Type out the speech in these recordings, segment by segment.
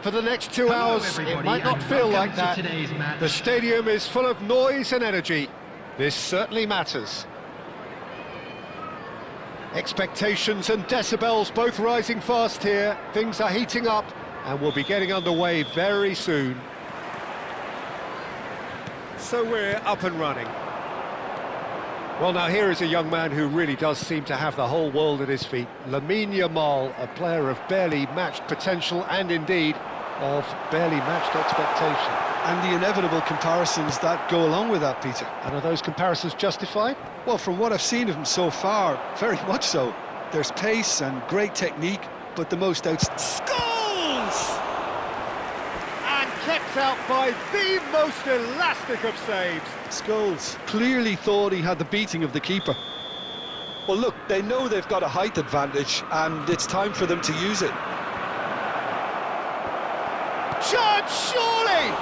For the next 2 hours, it might not feel like that. The stadium is full of noise and energy. This certainly matters. Expectations and decibels both rising fast here. Things are heating up and we'll be getting underway very soon. So we're up and running. Well, now here is a young man who really does seem to have the whole world at his feet. Lamine Yamal, a player of barely matched potential and indeed of barely matched expectation. And the inevitable comparisons that go along with that, Peter. And are those comparisons justified? Well, from what I've seen of him so far, very much so. There's pace and great technique, but the most Scores! And kept out by the most elastic of saves. Scholes clearly thought he had the beating of the keeper. Well, look, they know they've got a height advantage, and it's time for them to use it. Shot, surely!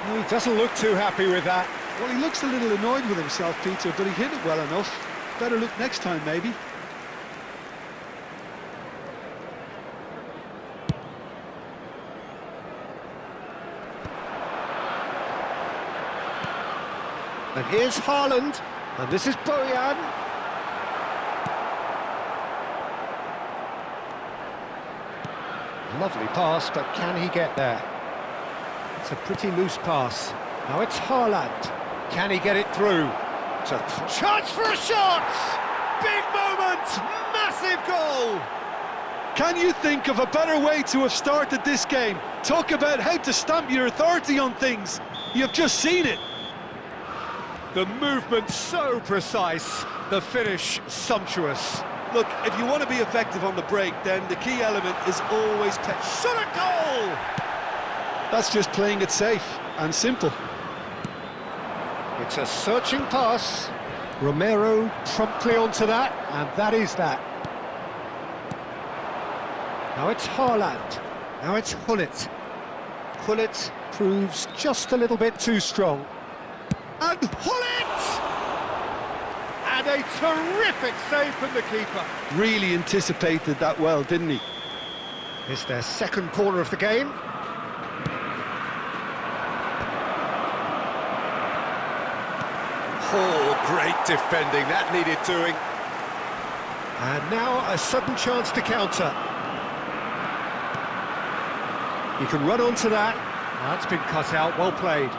He doesn't look too happy with that. Well, he looks a little annoyed with himself, Peter, but he hit it well enough. Better look next time, maybe. And here's Haaland, and this is Bojan. Lovely pass, but can he get there? It's a pretty loose pass. Now it's Haaland. Can he get it through? It's a chance for a shot! Big moment! Massive goal! Can you think of a better way to have started this game? Talk about how to stamp your authority on things. You've just seen it. The movement so precise, the finish sumptuous. Look, if you want to be effective on the break, then the key element is always shot a goal! That's just playing it safe and simple. It's a searching pass. Romero promptly onto that, and that is that. Now it's Haaland. Now it's Gullit. Gullit proves just a little bit too strong. And Gullit! And a terrific save from the keeper. Really anticipated that well, didn't he? It's their second corner of the game. Oh, great defending, that needed doing. And now a sudden chance to counter. He can run onto that. That's been cut out, well played.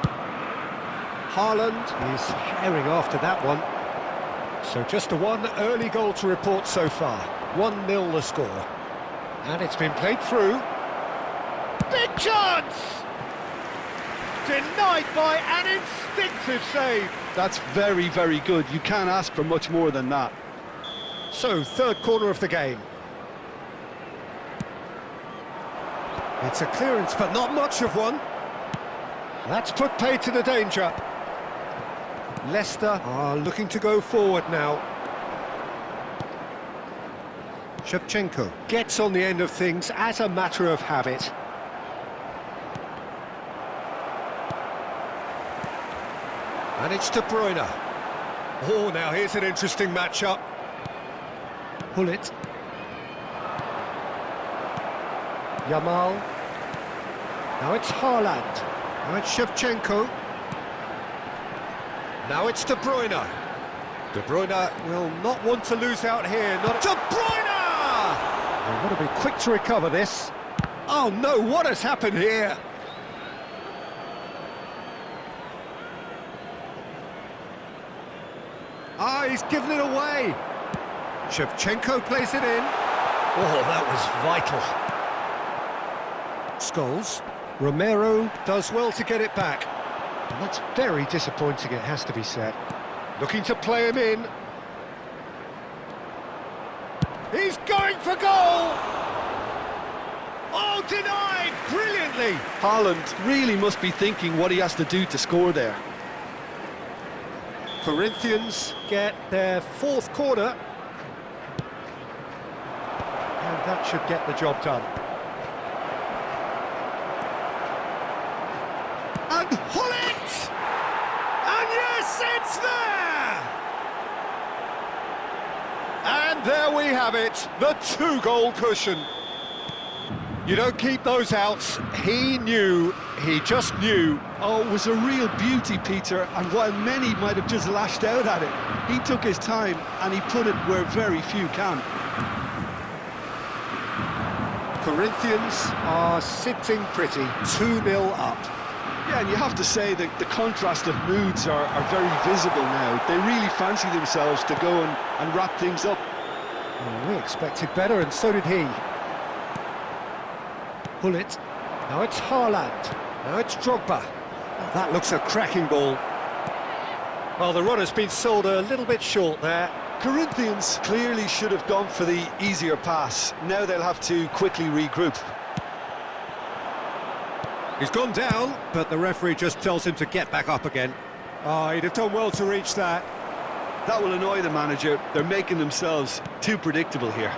Haaland is herring after that one. So just the one early goal to report so far. 1-0 the score. And it's been played through. Big chance! Denied by an instinctive save. That's very, very good. You can't ask for much more than that. So, third corner of the game. It's a clearance, but not much of one. That's put paid to the danger. Leicester are looking to go forward now. Shevchenko gets on the end of things as a matter of habit. And it's De Bruyne. Oh, now here's an interesting matchup. Gullit. Yamal. Now it's Haaland. Now it's Shevchenko. Now it's De Bruyne. De Bruyne will not want to lose out here. Not De Bruyne! They've got to be quick to recover this. Oh no, what has happened here? Ah, he's given it away. Shevchenko plays it in. Oh, that was vital. Scholes. Romero does well to get it back. And that's very disappointing, it has to be said. Looking to play him in. He's going for goal! Oh, denied! Brilliantly! Haaland really must be thinking what he has to do to score there. Corinthians get their fourth corner. And that should get the job done. And Gullit! And yes, it's there! And there we have it, the two-goal cushion. You don't keep those outs. He just knew. Oh, it was a real beauty, Peter, and while many might have just lashed out at it, he took his time and he put it where very few can. Corinthians are sitting pretty, 2-0 up. Yeah, and you have to say that the contrast of moods are very visible now. They really fancy themselves to go and wrap things up. Well, we expected better, and so did he. Pull it. Now it's Haaland. Now it's Drogba. Oh, that looks a cracking ball. Well, the run has been sold a little bit short there. Corinthians clearly should have gone for the easier pass. Now they'll have to quickly regroup. He's gone down, but the referee just tells him to get back up again. Oh, he'd have done well to reach that. That will annoy the manager. They're making themselves too predictable here.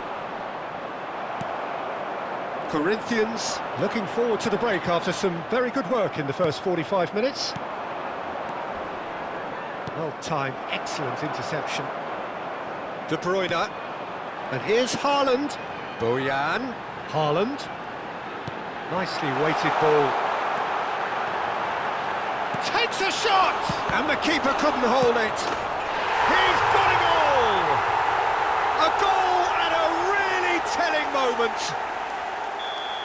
Corinthians looking forward to the break after some very good work in the first 45 minutes. Well timed, excellent interception. De Bruyne, and here's Haaland. Bojan, Haaland. Nicely weighted ball. Takes a shot! And the keeper couldn't hold it. He's got a goal! A goal at a really telling moment.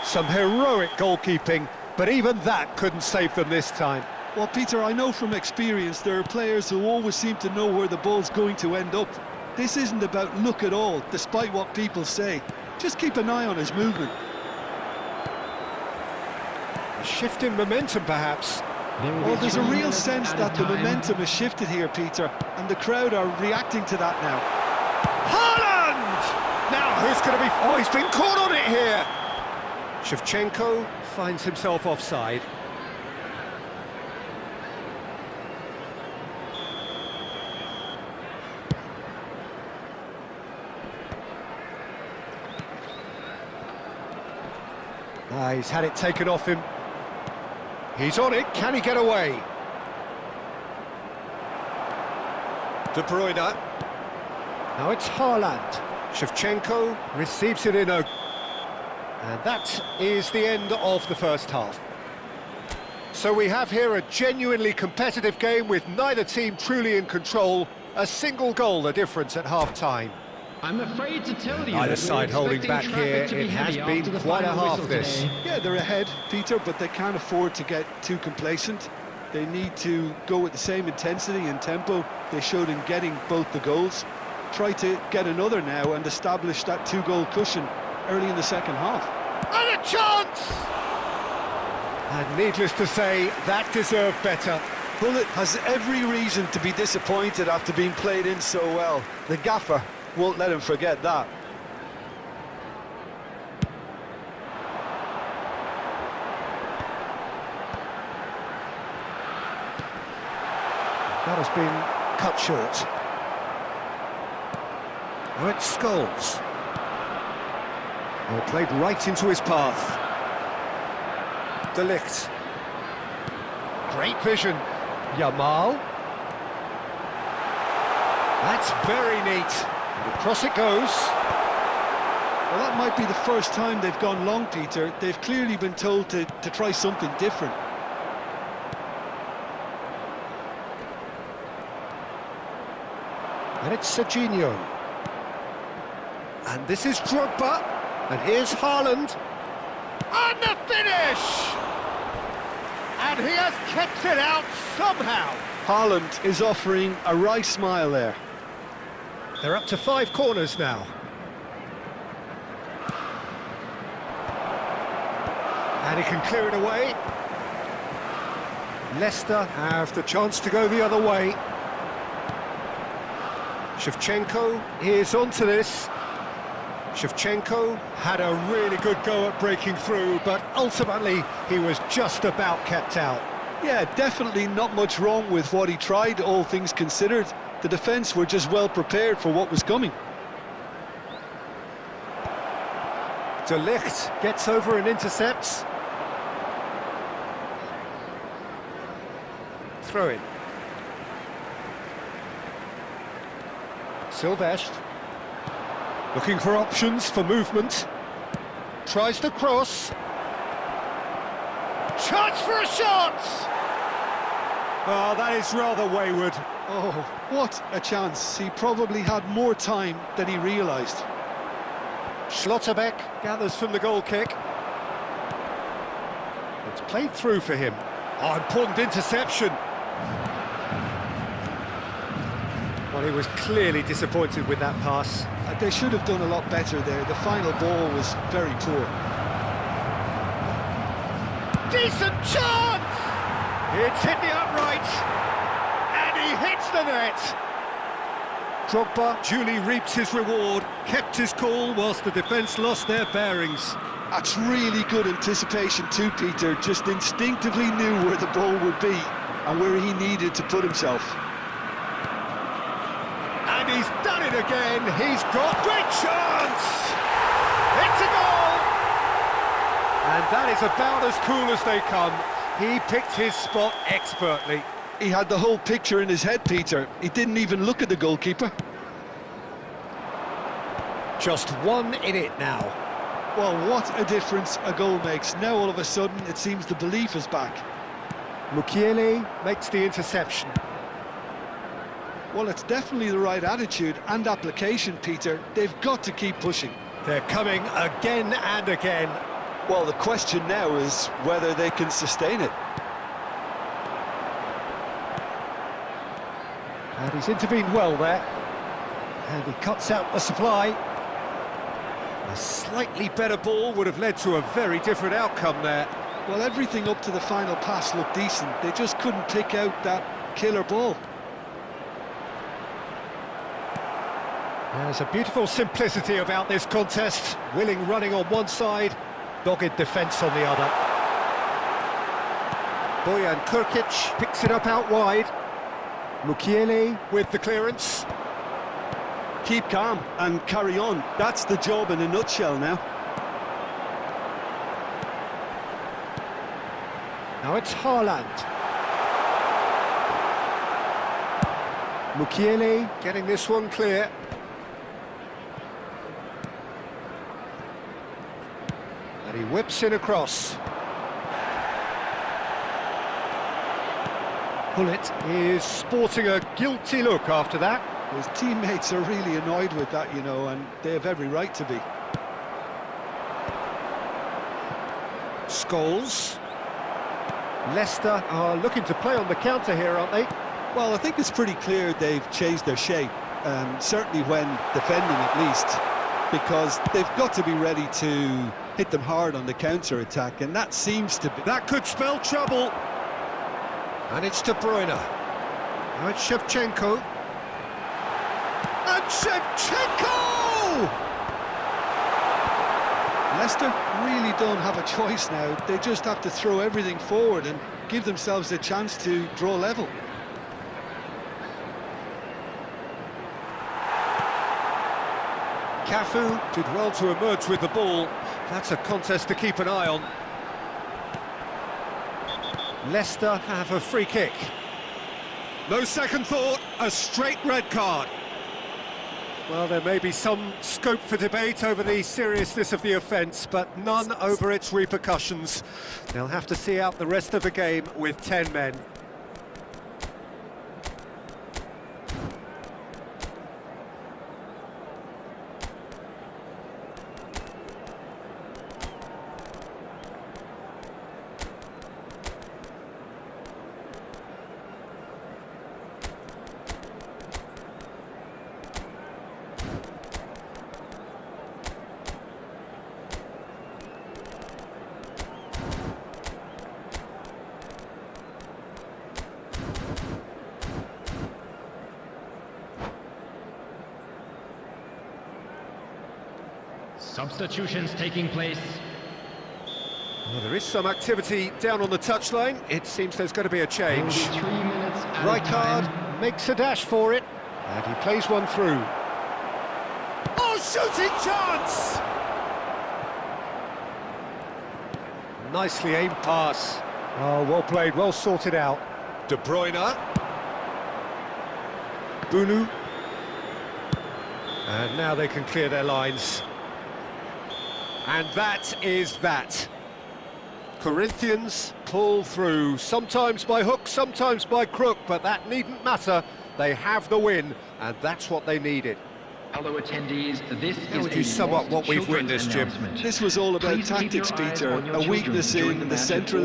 Some heroic goalkeeping, but even that couldn't save them this time. Well, Peter, I know from experience there are players who always seem to know where the ball's going to end up. This isn't about luck at all, despite what people say. Just keep an eye on his movement. A shift in momentum, perhaps. Well, there's a real sense that the momentum has shifted here, Peter, and the crowd are reacting to that now. Haaland! Now, who's going to be... Oh, he's been caught on it here! Shevchenko finds himself offside. He's had it taken off him. He's on it, can he get away? De Bruyne. Now it's Haaland. Shevchenko receives it in a... And that is the end of the first half. So we have here a genuinely competitive game with neither team truly in control. A single goal the difference at half-time. I'm afraid to tell you Neither that side holding back here. It has been quite a half, this. Yeah, they're ahead, Peter, but they can't afford to get too complacent. They need to go with the same intensity and tempo they showed in getting both the goals. Try to get another now and establish that two-goal cushion early in the second half. And a chance! And needless to say, that deserved better. Bullet has every reason to be disappointed after being played in so well. The gaffer won't let him forget that. That has been cut short. Now it's Scholes. Oh, played right into his path. De Ligt. Great vision. Yamal. That's very neat. And across it goes. Well, that might be the first time they've gone long, Peter. They've clearly been told to try something different. And it's Serginho. And this is Drogba. And here's Haaland. And the finish! And he has kept it out somehow. Haaland is offering a wry smile there. They're up to 5 corners now. And he can clear it away. Leicester have the chance to go the other way. Shevchenko is onto this. Shevchenko had a really good go at breaking through, but ultimately he was just about kept out. Yeah, definitely not much wrong with what he tried, all things considered. The defence were just well prepared for what was coming. De Ligt gets over and intercepts. Throw in. Silvestre. Looking for options for movement. tries to cross. Chance for a shot! Oh, that is rather wayward. Oh, what a chance. He probably had more time than he realised. Schlotterbeck gathers from the goal kick. It's played through for him. Oh, important interception. Well, he was clearly disappointed with that pass. They should have done a lot better there. The final ball was very poor. Decent chance! It's hit the upright, and he hits the net. Drogba duly reaps his reward, kept his cool whilst the defence lost their bearings. That's really good anticipation too, Peter. Just instinctively knew where the ball would be and where he needed to put himself. And he's done it again. He's got great chance. It's a goal. And that is about as cool as they come. He picked his spot expertly. He had the whole picture in his head, Peter. He didn't even look at the goalkeeper. Just one in it now. Well, what a difference a goal makes. Now all of a sudden it seems the belief is back. Mukiele makes the interception. Well, it's definitely the right attitude and application, Peter. They've got to keep pushing. They're coming again and again. Well, the question now is whether they can sustain it. And he's intervened well there. And he cuts out the supply. A slightly better ball would have led to a very different outcome there. Well, everything up to the final pass looked decent. They just couldn't pick out that killer ball. There's a beautiful simplicity about this contest. Willing running on one side, dogged defence on the other. Bojan Kurkic picks it up out wide. Mukiele with the clearance. Keep calm and carry on. That's the job in a nutshell now. Now it's Haaland. Mukiele getting this one clear. And he whips in across. Hullet is sporting a guilty look after that. His teammates are really annoyed with that, you know, and they have every right to be. Scholes. Leicester are looking to play on the counter here, aren't they? Well, I think it's pretty clear they've changed their shape, certainly when defending at least, because they've got to be ready to hit them hard on the counter-attack, and that seems to be... That could spell trouble. And it's De Bruyne. Now it's Shevchenko. And Shevchenko! Leicester really don't have a choice now. They just have to throw everything forward and give themselves a chance to draw level. Cafu did well to emerge with the ball. That's a contest to keep an eye on. Leicester have a free kick. No second thought, a straight red card. Well, there may be some scope for debate over the seriousness of the offence, but none over its repercussions. They'll have to see out the rest of the game with 10 men. Substitutions taking place. Well, there is some activity down on the touchline. It seems there's going to be a change. 3 minutes at a Rijkaard time. makes a dash for it, and he plays one through. Oh, shooting chance! Nicely aimed pass. Oh, well played, well sorted out. De Bruyne. Bunu. And now they can clear their lines. And that is that. Corinthians pull through, sometimes by hook, sometimes by crook, but that needn't matter. They have the win, and that's what they needed. Hello attendees, this How would you sum up what we've witnessed, Jim? This was all about tactics, Peter. A weakness in the central